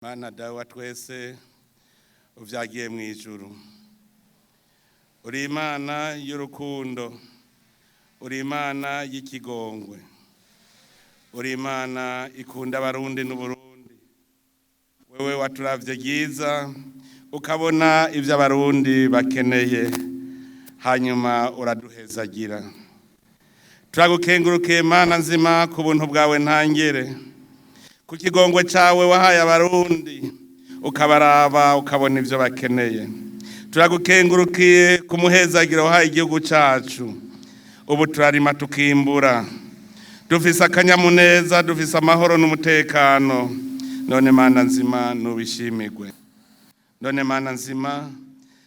Mana dawe wa twese uvyagiye mu ijuru, uri Imana y'urukundo, uri Imana y'ikigongwe, uri Imana ikunda abarundi n'Uburundi. Wewe waturavye ryiza ukabona ivyo abarundi bakeneye, hanyuma uraduhezagira. Turagukengurukiye Mana nzima ku buntu bwawe ntangere, ku kigongwe cawe wahaye abarundi ukabaraba ukabona ivyo bakeneye. Turagukengurukiye ku muhezagiro wahaye igihugu cacu, ubu turarima tukimbura, dufise akanyamuneza, dufise amahoro n'umutekano. None Mana nzima nubishimirwe. None Mana nzima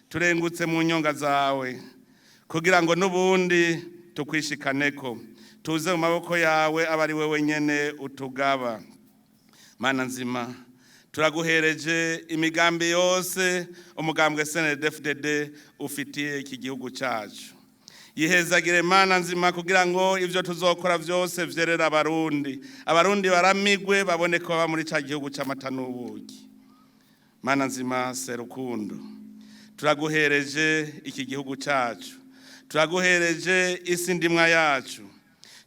turengutse mu nyonga zawe kugira ngo n'ubundi tukwishikaneko, tuze mu maboko yawe aba ari wewe nyene utugaba. Mana nzima turaguhereje imigambi yose umugambwe CNDD-FDD ufitiye iki gihugu cacu. Yihezagire Mana nzima kugira ngo ivyo tuzokora vyose vyerera abarundi, abarundi baramigwe babone ko baba muri ca gihugu c'amata n'ubuki. Mana nzima serukundo, turaguhereje iki gihugu cacu, turaguhereje isi ndimwa yacu,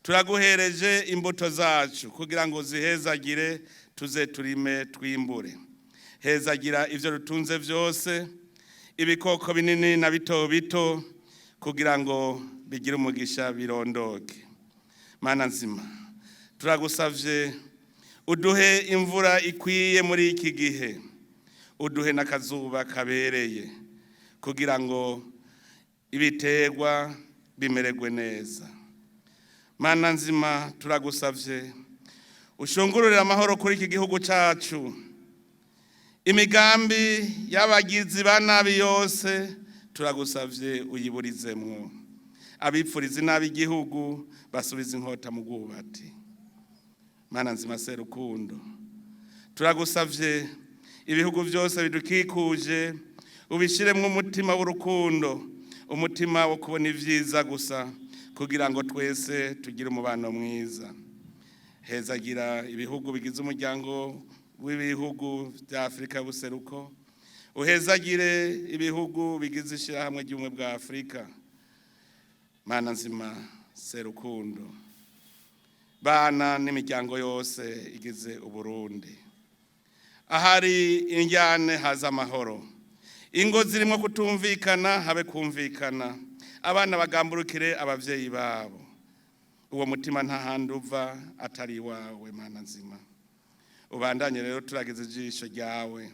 turaguhereje imbuto zacu kugira ngo zihezagire, tuze turime twimbure. Hezagira ivyo rutunze vyose, ibikoko binini na bito bito, kugira ngo bigire umugisha birondoke. Mana nzima turagusavye uduhe imvura ikwiye muri iki gihe, uduhe n'akazuba kabereye kugira ngo ibiterwa bimererwe neza. Mana nzima turagusavye ushungururire amahoro kuri iki gihugu cacu, imigambi y'abagizi ba nabi yose turagusavye uyiburizemwo, abipfuriza nabi igihugu basubiza inkota mu bwubati. Mana nzima serukundo, turagusavye ibihugu byose bidukikuje ubishiremwo umutima w'urukundo, umutima wo kubona ivyiza gusa kugira ngo twese tugire umubano mwiza. Hezagira ibihugu bigize umuryango w'ibihugu bya Afrika y'ubuseruko, uhezagire ibihugu bigize ishirahamwe ry'ubumwe bwa Afrika. Mana nzima serukundo, bana n'imiryango yose igize Uburundi, ahari injyane haza amahoro, ingo zirimo kutumvikana habe kumvikana, abana bagamburukire abavyeyi babo. Uwo mutima nta handi uva atari wawe Mana nzima. Ubandanye rero turagize ijisho ryawe,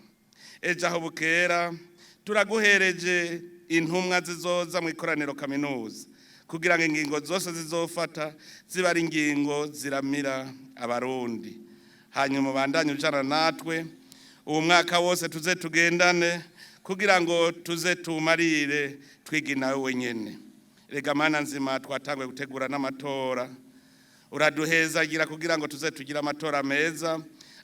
ejo aho bukera turaguhereje intumwa zizoza mu ikoraniro kaminuza kugira ngo ingingo zose zizofata ziba ari ingingo ziramira abarundi. Hanyuma ubandanye ujana natwe uwo mwaka wose tuze tugendane kugira ngo tuze tumarire twigina wewe nyene. Rega Mana nzima twatangwe gutegura n'amatora, uraduhezagira kugira ngo tuze tugira amatora meza,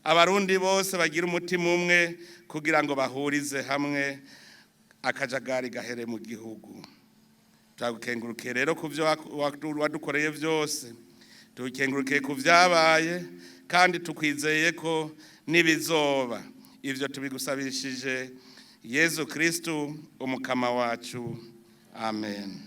abarundi bose bagira umutima umwe kugira ngo bahurize hamwe akajagari gahere mu gihugu. Turagukengurukiye rero ku vyo wadukoreye vyose, tugukengurukiye ku vyabaye kandi tukwizeye ko nibizoba. Ivyo tubigusabishije Yesu Kristo umukama wacu. Amen.